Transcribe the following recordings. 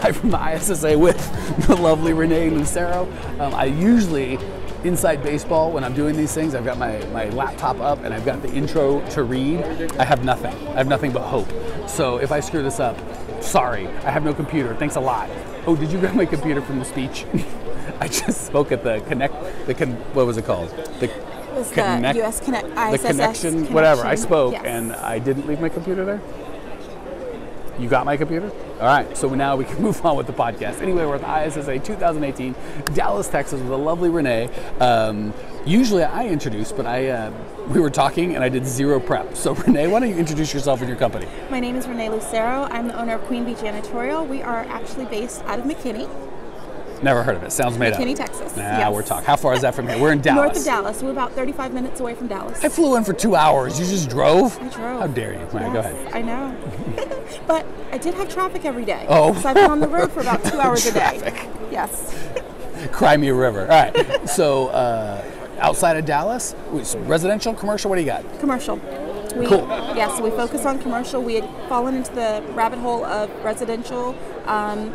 live from the ISSA with the lovely Renea Lucero. I usually, inside baseball, when I'm doing these things, I've got my laptop up and I've got the intro to read. I have nothing. I have nothing but hope. So if I screw this up, sorry. I have no computer. Thanks a lot. Oh, did you grab my computer from the speech? I just spoke at the what was it called? The US Connect, ISSA connection, whatever. I spoke and I didn't leave my computer there. You got my computer? All right, so now we can move on with the podcast. Anyway, we're at the ISSA 2018, Dallas, Texas, with the lovely Renea. Usually I introduce, but we were talking and I did zero prep. So Renea, why don't you introduce yourself and your company? My name is Renea Lucero. I'm the owner of Queen Bee Janitorial. We are actually based out of McKinney. Never heard of it. Sounds made up. McKinney, Texas. Nah, we're talking. How far is that from here? We're in Dallas. North of Dallas. We're about 35 minutes away from Dallas. I flew in for 2 hours. You just drove? I drove. How dare you? Right, go ahead. I know. But I did have traffic every day. Oh. So I've been on the road for about 2 hours a day. Yes. Cry me a river. All right. So outside of Dallas, residential, commercial, what do you got? Commercial. Cool. Yes, we focus on commercial. We had fallen into the rabbit hole of residential,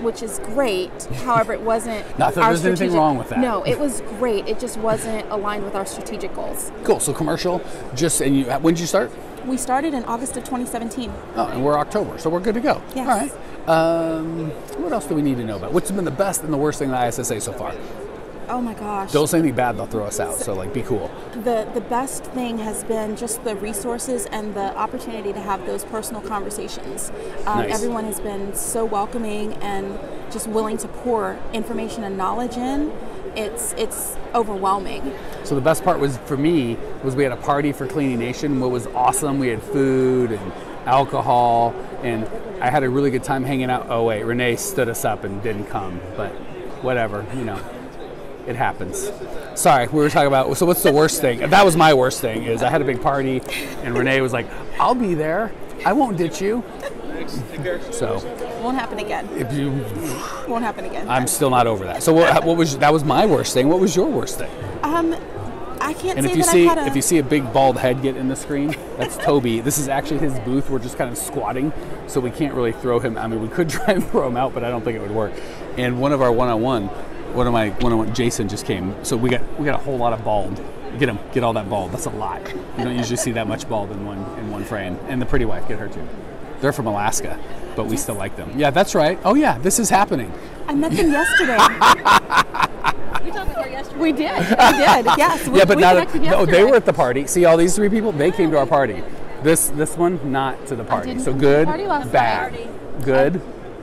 which is great. However, it wasn't. Not that there's anything wrong with that. No, it was great. It just wasn't aligned with our strategic goals. Cool. So commercial, when did you start? We started in August of 2017. Oh, and we're October, so we're good to go. Yes. All right. What else do we need to know about? What's been the best and the worst thing at ISSA so far? Oh my gosh. Don't say anything bad, they'll throw us out, so be cool. The best thing has been just the resources and the opportunity to have those personal conversations. Nice. Everyone has been so welcoming and just willing to pour information and knowledge in. It's overwhelming. So the best part was, for me, was we had a party for Cleaning Nation. What was awesome, we had food and alcohol, and I had a really good time hanging out. Oh wait, Renea stood us up and didn't come, but whatever, it happens. Sorry, we were talking about, so what's the worst thing? That was my worst thing, is I had a big party and Renea was like, I'll be there. I won't ditch you. So. Won't happen again. Won't happen again. I'm still not over that. So that was my worst thing. What was your worst thing? I can't and say if you see a big bald head get in the screen, that's Toby. This is actually his booth. We're just kind of squatting, so we can't really throw him. I mean, we could try and throw him out, but I don't think it would work. And one of our one-on-one, Jason just came. So we got a whole lot of bald. Get all that bald. That's a lot. You don't usually see that much bald in one frame. And the pretty wife, get her too. They're from Alaska, but we still like them. Yeah, that's right. Oh yeah, this is happening. I met them yesterday. We talked with her yesterday. We did. Yes. Yeah, but no, they were at the party. See all these three people? They came to our party. This one, not to the party. So good, bad. Good,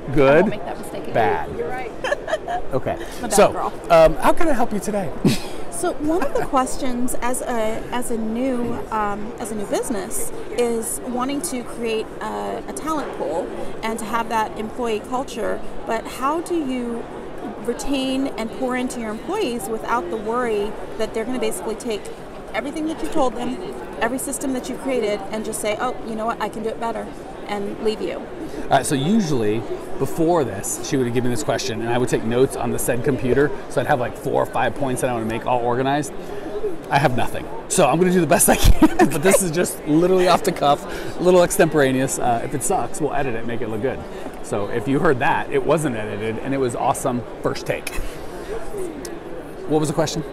I won't make that mistake again. bad. You're right. Okay. So, how can I help you today? So one of the questions as a new business is wanting to create a talent pool and to have that employee culture. But how do you retain and pour into your employees without the worry that they're going to basically take everything that you told them, every system that you created, and just say, oh, you know what, I can do it better, and leave you? All right, so usually before this, she would have given me this question and I would take notes on the said computer. So I'd have like 4 or 5 points that I want to make all organized. I have nothing. So I'm going to do the best I can, but this is just literally off the cuff, a little extemporaneous. If it sucks, we'll edit it, make it look good. So if you heard that, it wasn't edited and it was awesome first take. What was the question?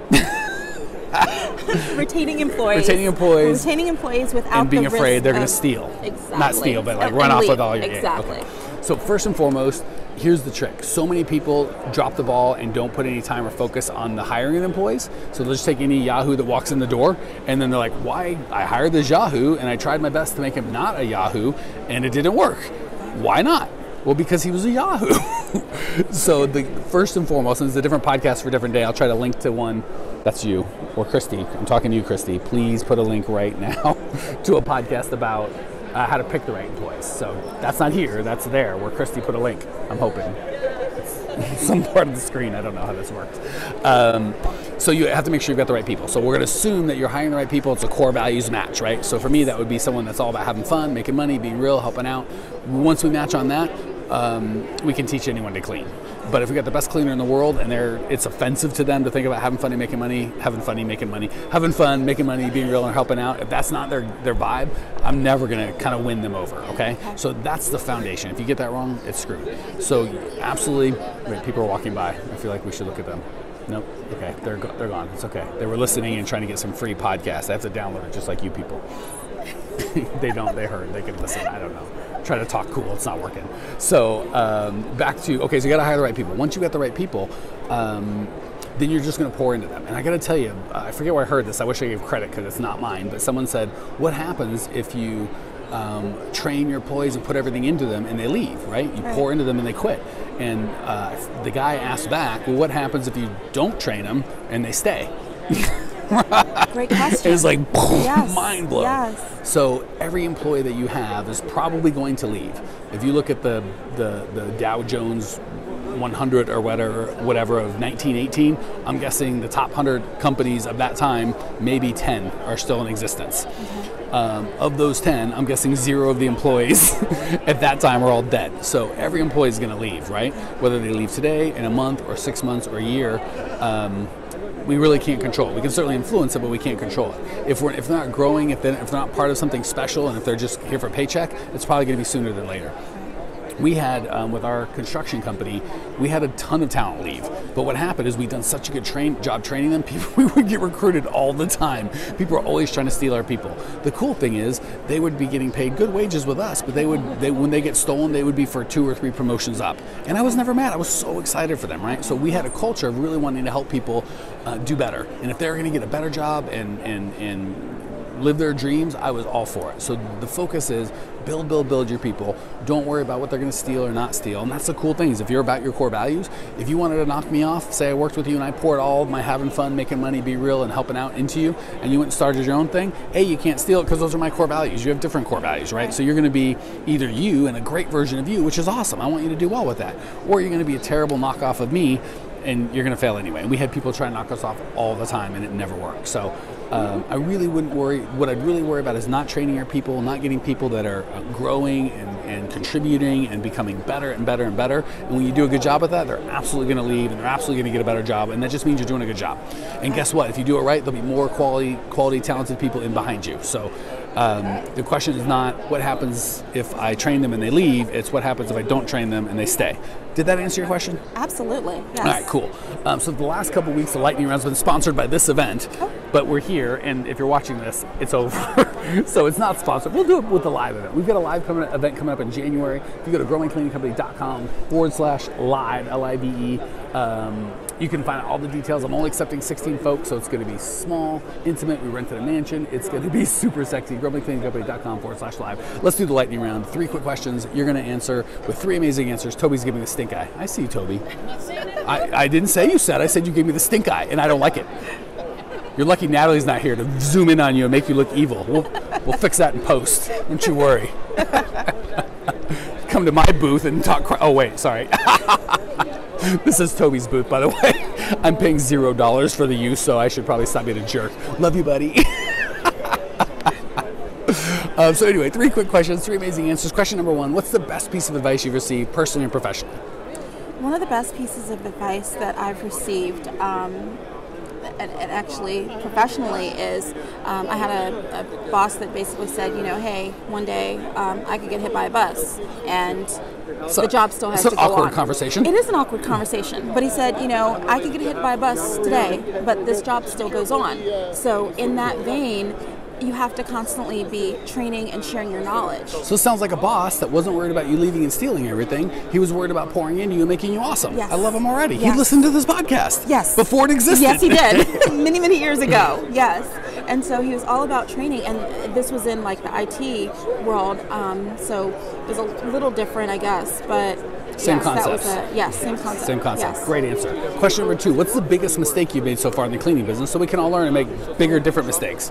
Retaining employees. Retaining employees without and being the afraid risk they're going to steal. Exactly. Not steal, but like run off with all your Exactly. Okay. So first and foremost, here's the trick. So many people drop the ball and don't put any time or focus on the hiring of employees. So they'll just take any Yahoo that walks in the door and then they're like, why? I hired this Yahoo and I tried my best to make him not a Yahoo and it didn't work. Why not? Well, because he was a Yahoo. So the first and foremost, and it's a different podcast for a different day, I'll try to link to one. That's you, or Christy. I'm talking to you, Christy. Please put a link right now to a podcast about how to pick the right employees. So that's not here, that's there, where Christy put a link, I'm hoping. It's some part of the screen, I don't know how this works. So you have to make sure you've got the right people. So we're going to assume that you're hiring the right people. It's a core values match, right? So for me, that would be someone that's all about having fun, making money, being real, helping out. Once we match on that, we can teach anyone to clean. But if we got the best cleaner in the world and it's offensive to them to think about having fun and making money, having fun, making money, being real and helping out, if that's not their vibe, I'm never going to kind of win them over, okay? So that's the foundation. If you get that wrong, it's screwed. So absolutely, wait, people are walking by. I feel like we should look at them. Nope. Okay, they're gone. It's okay. They were listening and trying to get some free podcasts. I have to download it just like you people. They don't. They heard. They can listen. I don't know. Try to talk cool. It's not working. So back to, okay, so you got to hire the right people. Once you got the right people, then you're just going to pour into them. And I got to tell you, I forget where I heard this. I wish I gave credit because it's not mine. But someone said, what happens if you train your employees and put everything into them and they leave, right? You pour into them and they quit. And the guy asked back, well, what happens if you don't train them and they stay? Great question. It was like mind blown. Yes. So every employee that you have is probably going to leave. If you look at the Dow Jones 100 or whatever of 1918, I'm guessing the top 100 companies of that time, maybe 10 are still in existence. Of those 10, I'm guessing 0 of the employees at that time are all dead. So every employee is going to leave, right? Whether they leave today, in a month, or 6 months, or a year, we really can't control it. We can certainly influence it, but we can't control it. If they're not growing, if they're not part of something special, and if they're just here for a paycheck, it's probably going to be sooner than later. We had, with our construction company, we had a ton of talent leave. But what happened is we'd done such a good job training them, we would get recruited all the time. People are always trying to steal our people. The cool thing is they would be getting paid good wages with us, but when they get stolen, they would be for 2 or 3 promotions up. And I was never mad. I was so excited for them, right? So we had a culture of really wanting to help people do better. And if they were going to get a better job and live their dreams, I was all for it. So the focus is build your people. Don't worry about what they're going to steal or not steal. And that's the cool thing is if you're about your core values, if you wanted to knock me off, say I worked with you and I poured all of my having fun, making money, be real, and helping out into you, and you went and started your own thing, A, you can't steal it because those are my core values. You have different core values, right? So you're going to be either you and a great version of you, which is awesome. I want you to do well with that. Or you're going to be a terrible knockoff of me and you're going to fail anyway. And we had people try to knock us off all the time and it never worked. So I really wouldn't worry. What I'd really worry about is not training your people, not getting people that are growing and contributing and becoming better and better and better. And when you do a good job at that, they're absolutely going to leave and they're absolutely going to get a better job. And that just means you're doing a good job. And guess what? If you do it right, there'll be more quality, talented people in behind you. So the question is not what happens if I train them and they leave. It's what happens if I don't train them and they stay. Did that answer your question? Absolutely, yes. All right, cool. So the last couple weeks, the Lightning Round's been sponsored by this event, but we're here, and if you're watching this, it's over. So it's not sponsored. We'll do it with the live event. We've got a live event coming up in January. If you go to growingcleaningcompany.com/live, L-I-V-E, you can find out all the details. I'm only accepting 16 folks, so it's going to be small, intimate. We rented a mansion. It's going to be super sexy. growingcleaningcompany.com/live. Let's do the Lightning Round. 3 quick questions. You're going to answer with 3 amazing answers. Toby's giving the stink eye. I see you, Toby. I didn't say you said. I said you gave me the stink eye, and I don't like it. You're lucky Natalie's not here to zoom in on you and make you look evil. We'll fix that in post. Don't you worry. Come to my booth and talk. Oh, wait, sorry. This is Toby's booth, by the way. I'm paying $0 for the use, so I should probably stop being a jerk. Love you, buddy. So anyway, 3 quick questions, 3 amazing answers. Question number 1, what's the best piece of advice you've received personally and professionally? One of the best pieces of advice that I've received, and actually professionally, is I had a boss that basically said, hey, one day I could get hit by a bus, and the job still has to go on. It's an awkward conversation. It is an awkward conversation, but he said, I could get hit by a bus today, but this job still goes on. So in that vein, you have to constantly be training and sharing your knowledge. So it sounds like a boss that wasn't worried about you leaving and stealing everything. He was worried about pouring into you and making you awesome. Yes. I love him already. Yes. He listened to this podcast. Yes. Before it existed. Yes, he did. many, many years ago. Yes. And so he was all about training, and this was in like the IT world. So it was a little different, I guess, but same concept. Same concept. Same concept. Yes. Great answer. Question number 2, what's the biggest mistake you've made so far in the cleaning business so we can all learn and make bigger, different mistakes?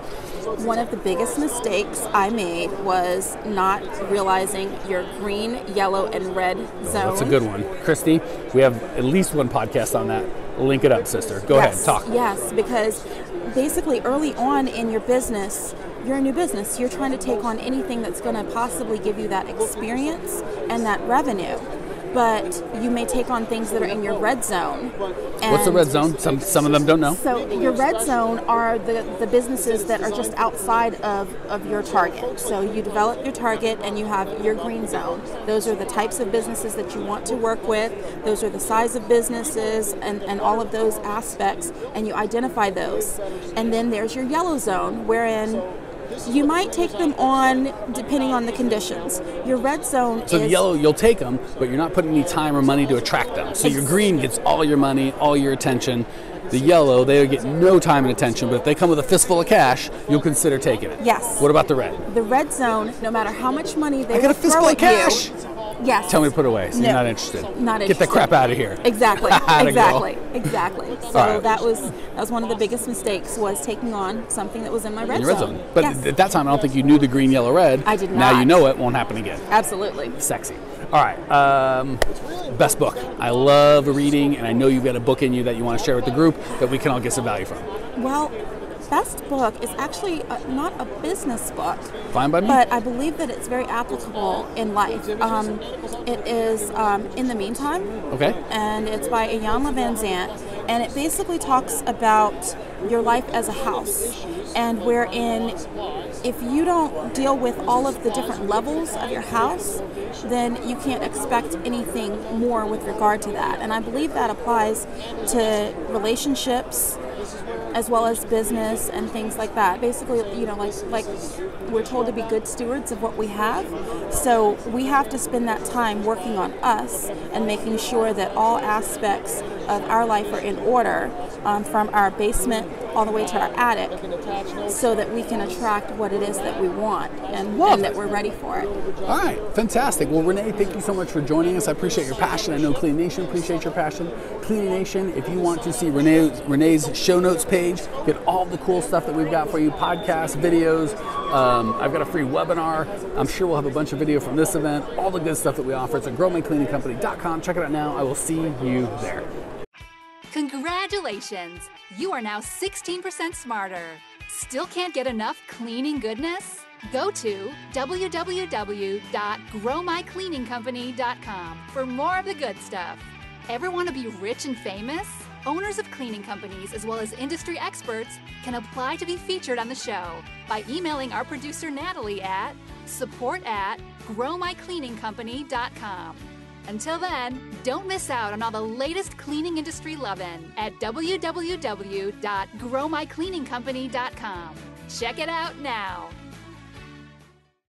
One of the biggest mistakes I made was not realizing your green, yellow, and red zones. That's a good one. Christy, we have at least one podcast on that. Link it up, sister. Go ahead, talk. Yes, because basically early on in your business, you're a new business. You're trying to take on anything that's going to possibly give you that experience and that revenue. but you may take on things that are in your red zone. What's the red zone? Some of them don't know. So your red zone are the businesses that are just outside of your target. So you develop your target and you have your green zone. Those are the types of businesses that you want to work with. Those are the size of businesses and all of those aspects, and you identify those. And then there's your yellow zone, wherein you might take them on depending on the conditions. Your red zone So the yellow, you'll take them, but you're not putting any time or money to attract them. So your green gets all your money, all your attention. The yellow, they get no time and attention, but if they come with a fistful of cash, you'll consider taking it. Yes. What about the red? The red zone, no matter how much money they I got a throw fistful of at cash. you. Yes. Tell me to put away, so No. you're not interested. Not Get interested. the crap out of here. Exactly. Atta exactly. girl. Exactly. So All right. that was one of the biggest mistakes, was taking on something that was in my red In your red zone. zone. But yes. at that time, I don't think you knew the green, yellow, red. I did Now not. you know it, won't happen again. Absolutely. Sexy. All right. Best book. I love reading, and I know you've got a book in you that you want to share with the group that we can all get some value from. Well, best book is actually not a business book. Fine by me. But I believe that it's very applicable in life. It is In the Meantime. Okay. And it's by Iyanla Van Zant. And it basically talks about your life as a house. And wherein if you don't deal with all of the different levels of your house, then you can't expect anything more with regard to that. And I believe that applies to relationships as well as business and things like that. Basically, like we're told to be good stewards of what we have. So we have to spend that time working on us and making sure that all aspects of our life are in order, from our basement all the way to our attic, so that we can attract what it is that we want and that we're ready for it. All right, fantastic. Well, Renee, thank you so much for joining us. I appreciate your passion. I know Clean Nation appreciates your passion. Clean Nation, if you want to see Renee's show notes page, get all the cool stuff that we've got for you, podcasts, videos. I've got a free webinar. I'm sure we'll have a bunch of video from this event, all the good stuff that we offer. It's at growmycleaningcompany.com. Check it out now. I will see you there. Congratulations! You are now 16% smarter. Still can't get enough cleaning goodness? Go to www.growmycleaningcompany.com for more of the good stuff. Ever want to be rich and famous? Owners of cleaning companies as well as industry experts can apply to be featured on the show by emailing our producer Natalie at support@growmycleaningcompany.com. Until then, don't miss out on all the latest cleaning industry lovin' at www.growmycleaningcompany.com. Check it out now.